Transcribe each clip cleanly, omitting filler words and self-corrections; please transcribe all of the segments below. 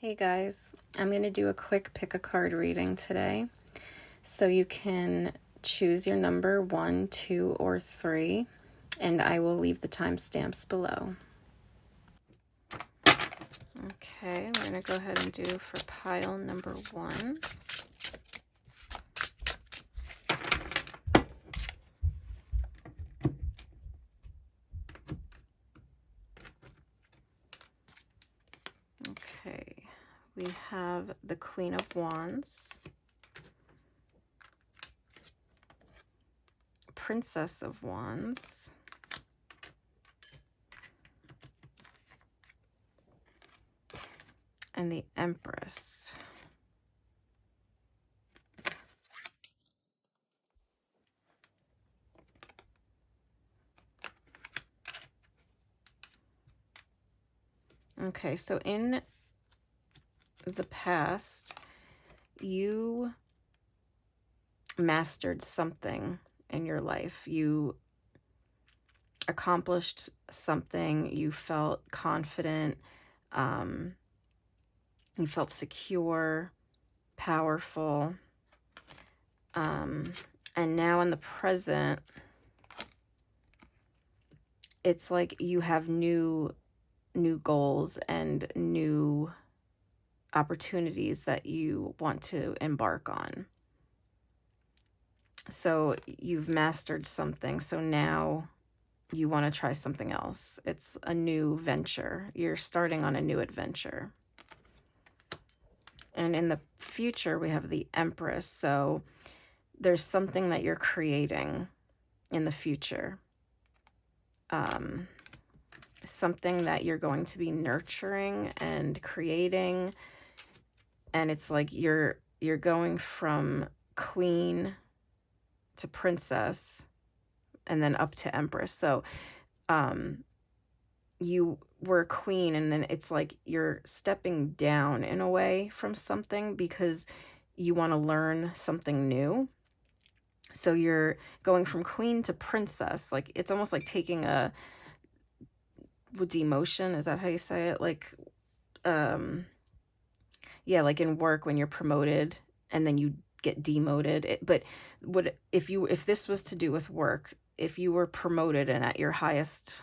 Hey guys, I'm going to do a quick pick a card reading today. So you can choose your number 1, 2, or 3, and I will leave the timestamps below. Okay, we're going to go ahead and do for pile number 1. Okay, we have the Queen of Wands, Princess of Wands, and the Empress. Okay, so in the past, you mastered something in your life. You accomplished something. You felt confident. You felt secure, powerful. And now in the present, it's like you have new goals and new opportunities that you want to embark on. So you've mastered something. So now you want to try something else. It's a new venture. You're starting on a new adventure. And in the future, we have the Empress. So there's something that you're creating in the future. Something that you're going to be nurturing and creating. And it's like you're going from queen to princess and then up to empress. So you were queen, and then it's like you're stepping down in a way from something because you want to learn something new. So you're going from queen to princess. Like it's almost like taking a demotion. Is that how you say it? Like yeah, like in work when you're promoted and then you get demoted. But if this was to do with work, if you were promoted and at your highest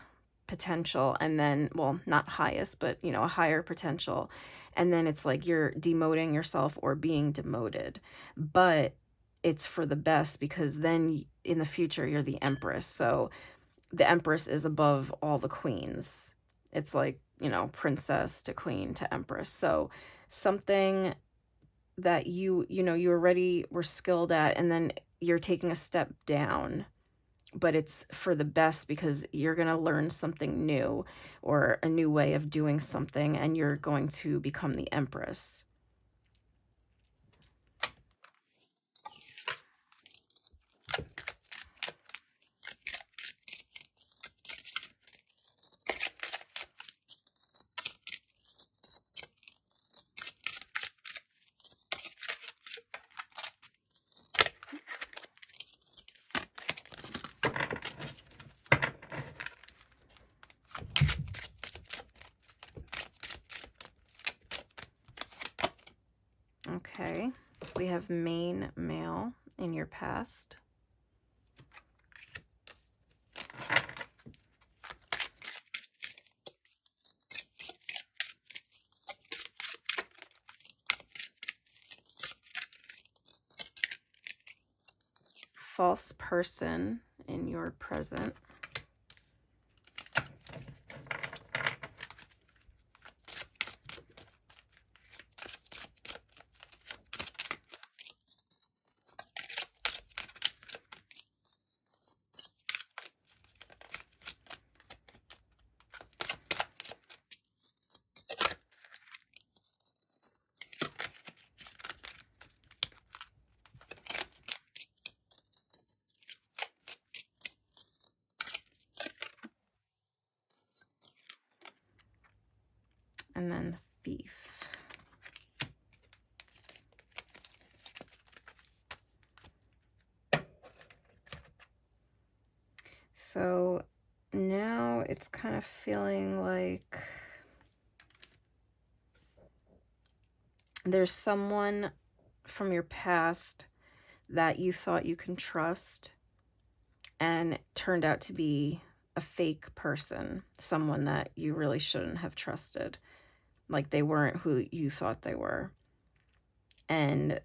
potential, and then, well, not highest, but a higher potential, and then it's like you're demoting yourself or being demoted, but it's for the best, because then in the future you're the empress. So the empress is above all the queens. It's like, princess to queen to empress. So something that you already were skilled at, and then you're taking a step down, but it's for the best because you're going to learn something new or a new way of doing something, and you're going to become the empress. Okay, we have main male in your past. False person in your present. And then thief. So now it's kind of feeling like There's someone from your past that you thought you can trust and it turned out to be a fake person, someone that you really shouldn't have trusted. Like they weren't who you thought they were. And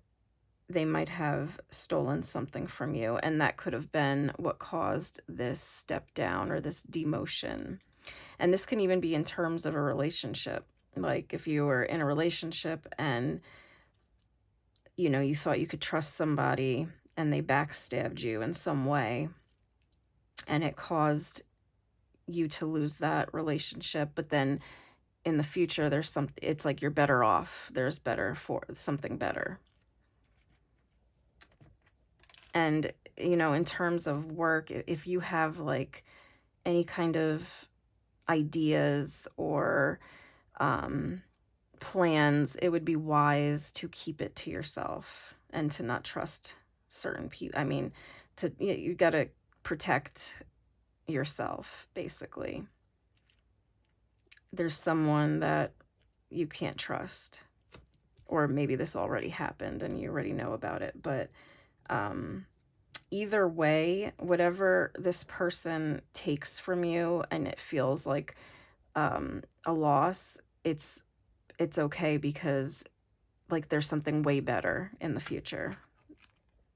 they might have stolen something from you, and that could have been what caused this step down or this demotion. And this can even be in terms of a relationship. Like if you were in a relationship and you thought you could trust somebody and they backstabbed you in some way and it caused you to lose that relationship, but then in the future it's like you're better off. There's better for something better. And in terms of work, if you have like any kind of ideas or plans, it would be wise to keep it to yourself and to not trust certain people. I mean, you got to protect yourself, basically. There's someone that you can't trust, or maybe this already happened and you already know about it, but either way, whatever this person takes from you and it feels like a loss, it's okay, because like there's something way better in the future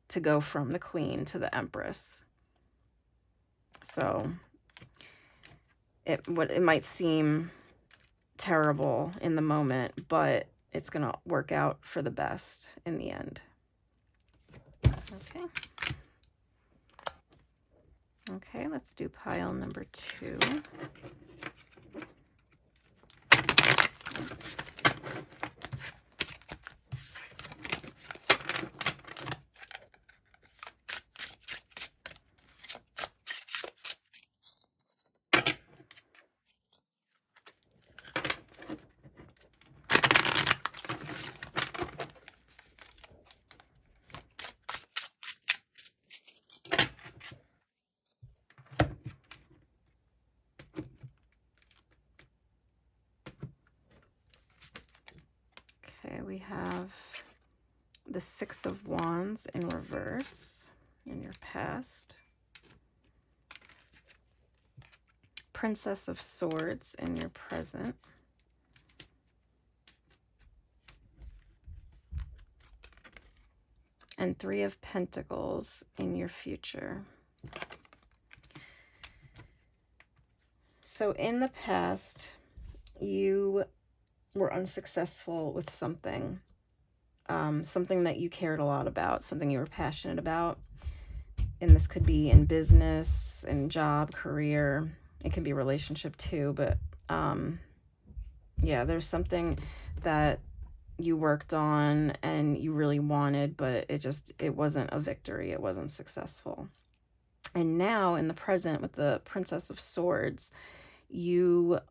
to go from the queen to the empress. So it might seem terrible in the moment, but it's gonna work out for the best in the end. Okay, let's do pile number 2. Okay, we have the 6 of Wands in reverse in your past. Princess of Swords in your present. And 3 of Pentacles in your future. So in the past, you were unsuccessful with something, something that you cared a lot about, something you were passionate about. And this could be in business, in job, career. It can be relationship too, but yeah, there's something that you worked on and you really wanted, but it wasn't a victory. It wasn't successful. And now in the present with the Princess of Swords, you're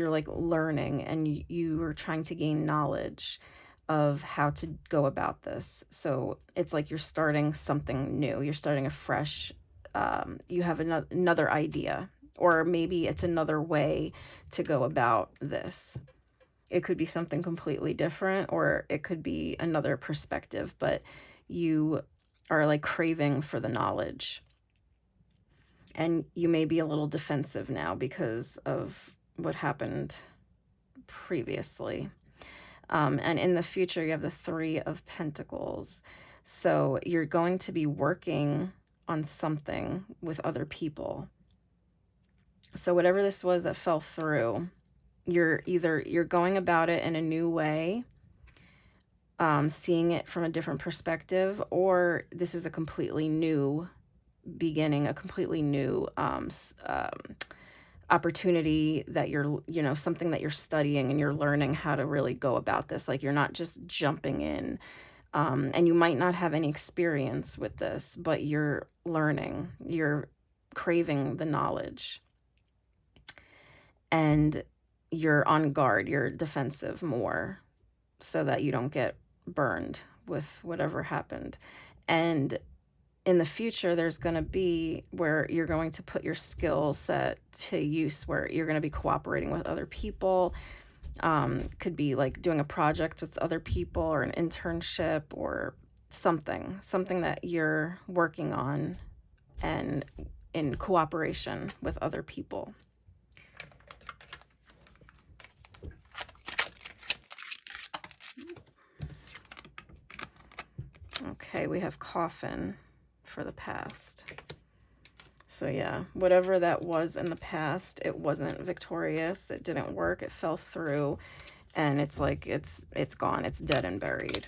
like learning, and you are trying to gain knowledge of how to go about this. So it's like you're starting something new. You're starting a fresh, you have another idea, or maybe it's another way to go about this. It could be something completely different, or it could be another perspective, but you are like craving for the knowledge. And you may be a little defensive now because of what happened previously. And in the future, you have the 3 of Pentacles. So you're going to be working on something with other people. So whatever this was that fell through, you're going about it in a new way, seeing it from a different perspective, or this is a completely new beginning, a completely new opportunity that you're, something that you're studying and you're learning how to really go about this. Like you're not just jumping in, and you might not have any experience with this, but you're learning, you're craving the knowledge, and you're on guard, you're defensive more so that you don't get burned with whatever happened. And in the future, there's going to be where you're going to put your skill set to use, where you're going to be cooperating with other people. Could be like doing a project with other people or an internship or something that you're working on and in cooperation with other people. Okay, we have coffin for the past. So yeah, whatever that was in the past, it wasn't victorious. It didn't work. It fell through, and it's like it's gone. It's dead and buried.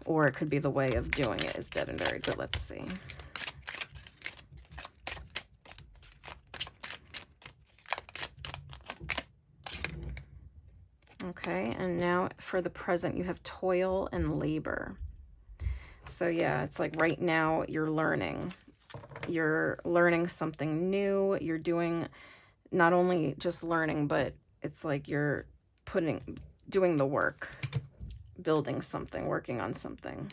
Or it could be the way of doing it is dead and buried, but let's see. Okay, and now for the present, you have toil and labor. So yeah, it's like right now you're learning. You're learning something new. You're doing not only just learning, but it's like you're doing the work, building something, working on something.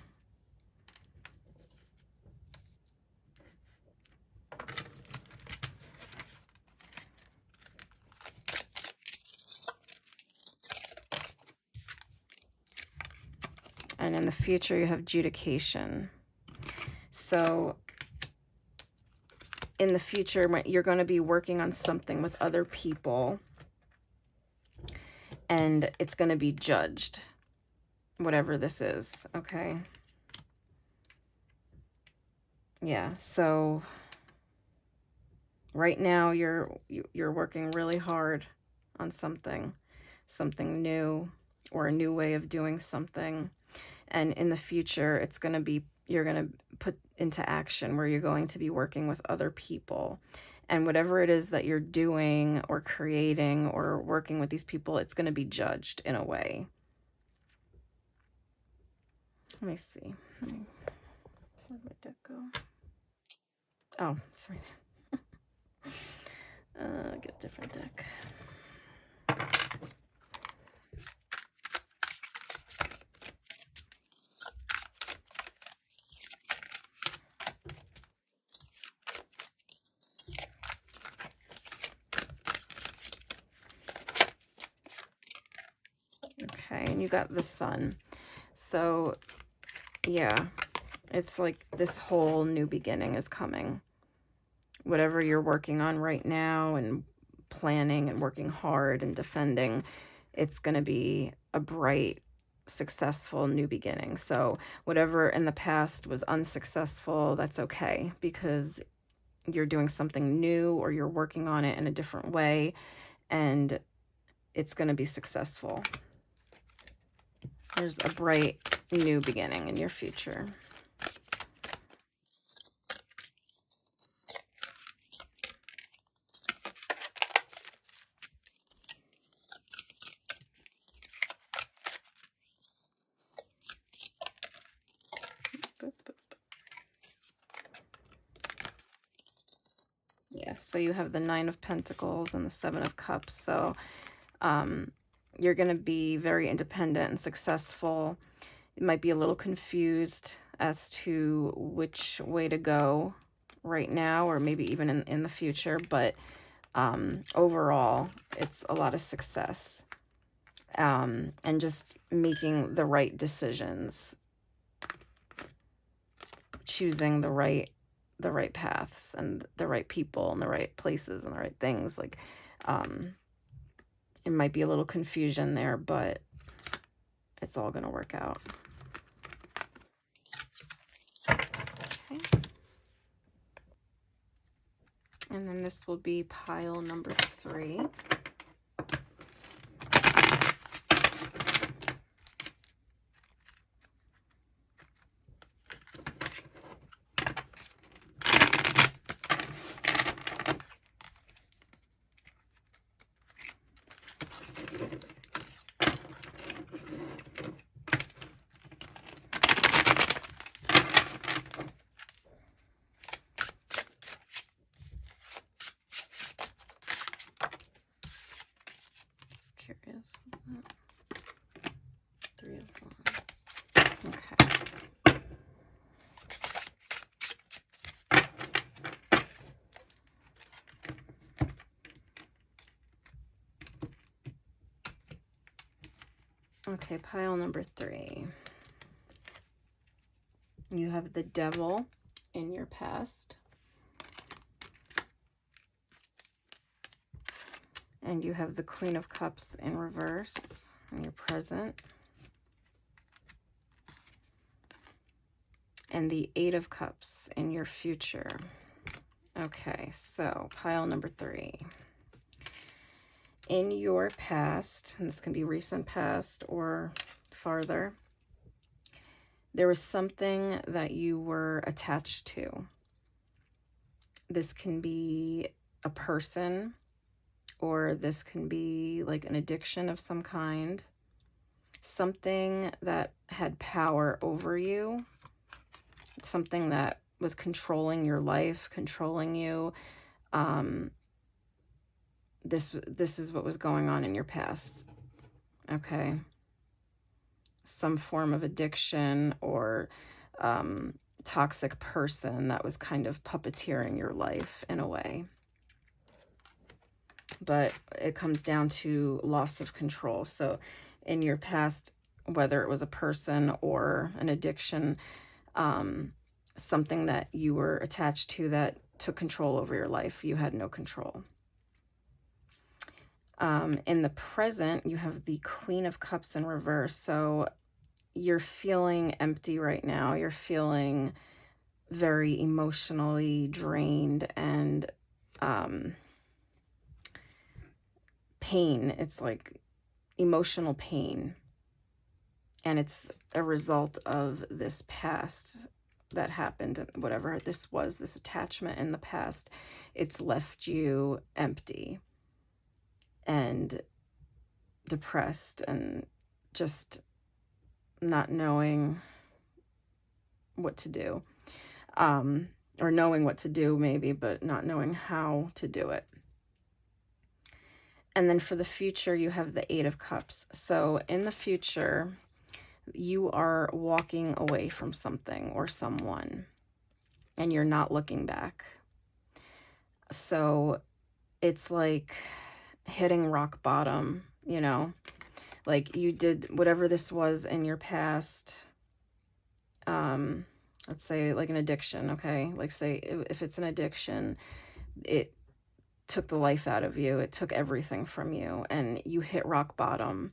And in the future, you have adjudication. So in the future, you're going to be working on something with other people, and it's going to be judged, whatever this is, okay? Yeah, so right now you're working really hard on something new, or a new way of doing something. And in the future, it's going to be, you're going to put into action where you're going to be working with other people. And whatever it is that you're doing or creating or working with these people, it's going to be judged in a way. Let me see. Where'd my deck go? Oh, sorry. Get a different deck. Okay, and you got the sun. So, yeah, it's like this whole new beginning is coming. Whatever you're working on right now and planning and working hard and defending, it's going to be a bright, successful new beginning. So whatever in the past was unsuccessful, that's okay, because you're doing something new or you're working on it in a different way, and it's going to be successful. There's a bright new beginning in your future. Yeah, so you have the Nine of Pentacles and the Seven of Cups. So you're going to be very independent and successful. You might be a little confused as to which way to go right now, or maybe even in the future, but overall, it's a lot of success. And just making the right decisions, choosing the right paths and the right people and the right places and the right things. Like, it might be a little confusion there, but it's all going to work out. Okay. And then this will be pile number 3. Curious. 3 of Wands. Okay. Okay, pile number 3. You have the Devil in your past. And you have the Queen of Cups in reverse in your present. And the 8 of Cups in your future. Okay, so pile number 3. In your past, and this can be recent past or farther, there was something that you were attached to. This can be a person, or this can be like an addiction of some kind. Something that had power over you. Something that was controlling your life, controlling you. This is what was going on in your past. Okay. Some form of addiction or toxic person that was kind of puppeteering your life in a way. But it comes down to loss of control. So in your past, whether it was a person or an addiction, something that you were attached to that took control over your life, you had no control. In the present, you have the Queen of Cups in reverse. So you're feeling empty right now. You're feeling very emotionally drained and pain. It's like emotional pain. And it's a result of this past that happened, whatever this was, this attachment in the past. It's left you empty and depressed and just not knowing what to do, or knowing what to do maybe, but not knowing how to do it. And then for the future, you have the 8 of Cups. So in the future, you are walking away from something or someone, and you're not looking back. So it's like hitting rock bottom, you know, like you did whatever this was in your past. Let's say like an addiction. Okay. Like say if it's an addiction, it took the life out of you. It took everything from you and you hit rock bottom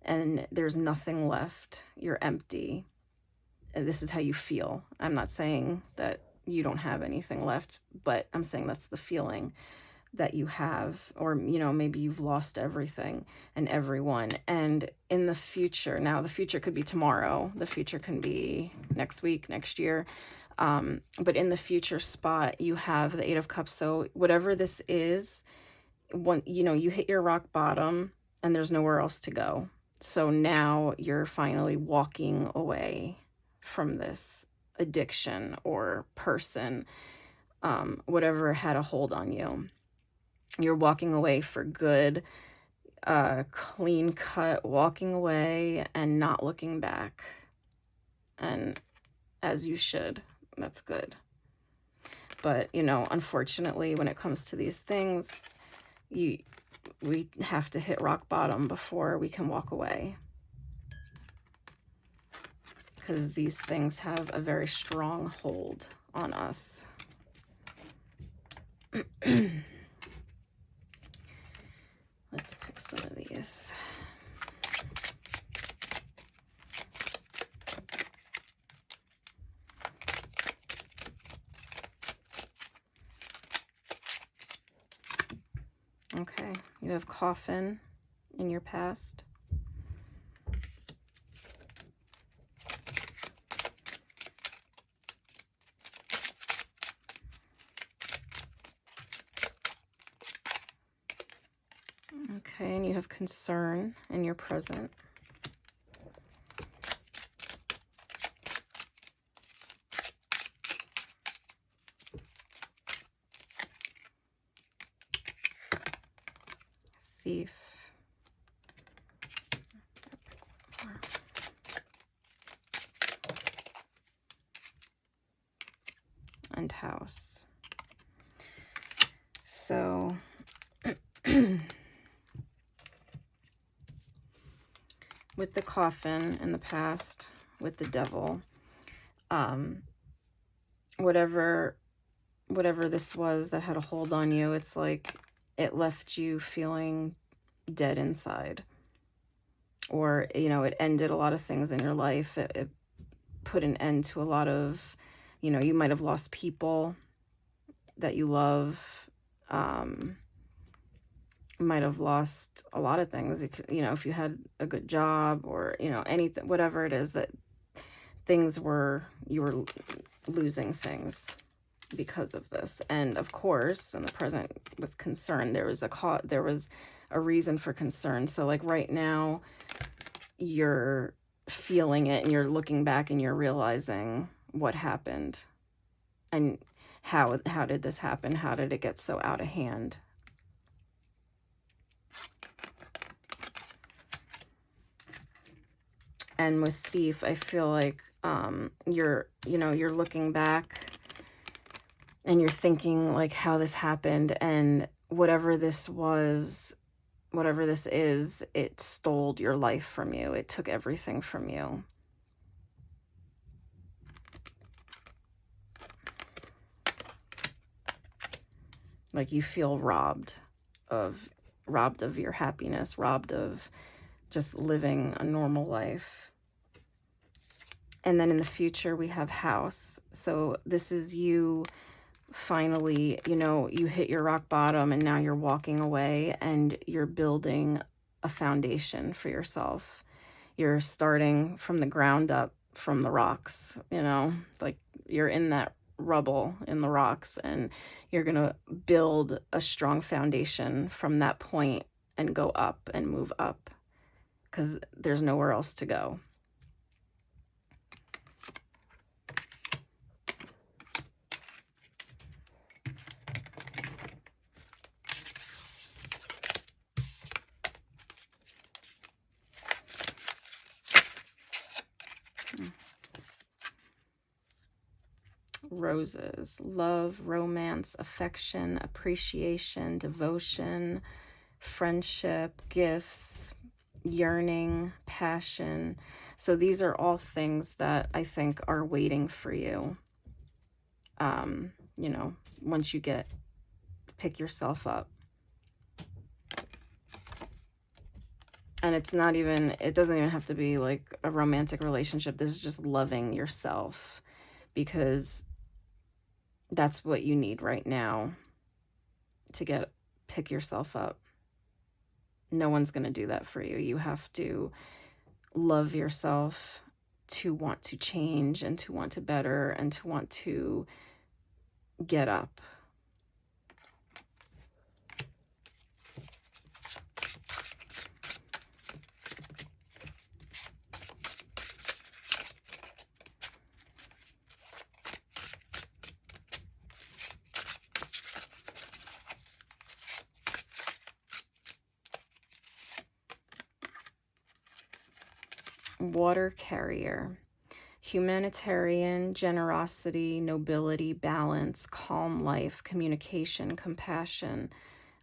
and there's nothing left. You're empty. And this is how you feel. I'm not saying that you don't have anything left, but I'm saying that's the feeling that you have, or, you know, maybe you've lost everything and everyone. And in the future, now the future could be tomorrow, the future can be next week, next year. But in the future spot, you have the 8 of Cups. So whatever this is, when, you know, you hit your rock bottom and there's nowhere else to go. So now you're finally walking away from this addiction or person, whatever had a hold on you. You're walking away for good, clean cut, walking away and not looking back. And as you should, that's good. But, you know, unfortunately, when it comes to these things, we have to hit rock bottom before we can walk away. Because these things have a very strong hold on us. Let's pick some of these. Okay, you have Coffin in your past. Okay, and you have Concern in your present. Thief. And House. So with the coffin in the past, with the devil, um, whatever this was that had a hold on you, it's like it left you feeling dead inside. Or, it ended a lot of things in your life. It put an end to a lot of, you might have lost people that you love. Might have lost a lot of things. If you had a good job or, anything, whatever it is that you were losing things because of this. And of course, in the present with concern, there was a reason for concern. So like right now, you're feeling it and you're looking back and you're realizing what happened and how did this happen? How did it get so out of hand? And with Thief, I feel like you're looking back and you're thinking like how this happened, and whatever this is, it stole your life from you. It took everything from you. Like you feel robbed of your happiness, robbed of just living a normal life. And then in the future, we have House. So this is you finally, you hit your rock bottom and now you're walking away and you're building a foundation for yourself. You're starting from the ground up, from the rocks, like you're in that rubble in the rocks, and you're going to build a strong foundation from that point and go up and move up because there's nowhere else to go. Roses, love, romance, affection, appreciation, devotion, friendship, gifts, yearning, passion. So these are all things that I think are waiting for you. Once you pick yourself up. And it doesn't even have to be like a romantic relationship. This is just loving yourself, because that's what you need right now to pick yourself up. No one's going to do that for you. You have to love yourself to want to change and to want to better and to want to get up. Water carrier, humanitarian, generosity, nobility, balance, calm life, communication, compassion,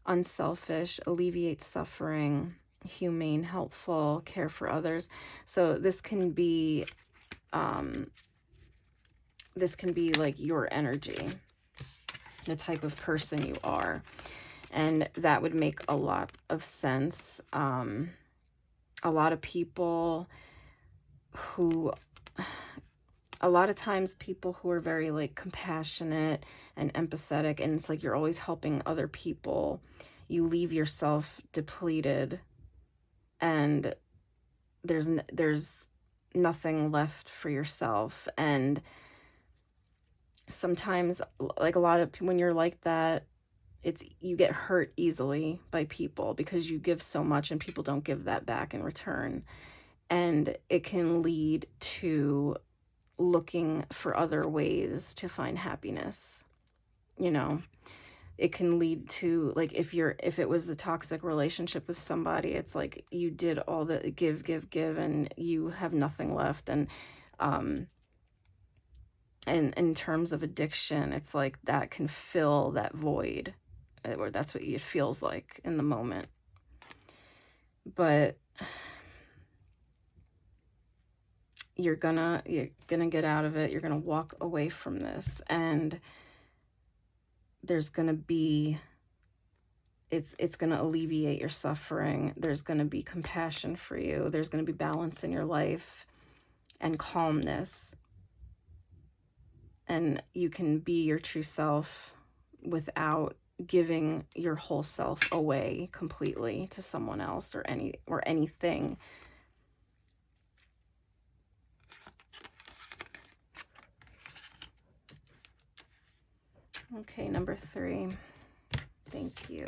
unselfish, alleviate suffering, humane, helpful, care for others. So this can be like your energy, the type of person you are, and that would make a lot of sense. A lot of people a lot of times people who are very like compassionate and empathetic, and it's like you're always helping other people, you leave yourself depleted and there's nothing left for yourself. And sometimes, like when you're like that, you get hurt easily by people because you give so much and people don't give that back in return. And it can lead to looking for other ways to find happiness. It can lead to, like, if it was the toxic relationship with somebody, it's like you did all the give, and you have nothing left. And in terms of addiction, it's like that can fill that void, or that's what it feels like in the moment. But you're gonna get out of it. You're gonna walk away from this, and there's gonna be, it's gonna alleviate your suffering. There's gonna be compassion for you. There's gonna be balance in your life and calmness, and you can be your true self without giving your whole self away completely to someone else or anything. Okay, number 3. Thank you.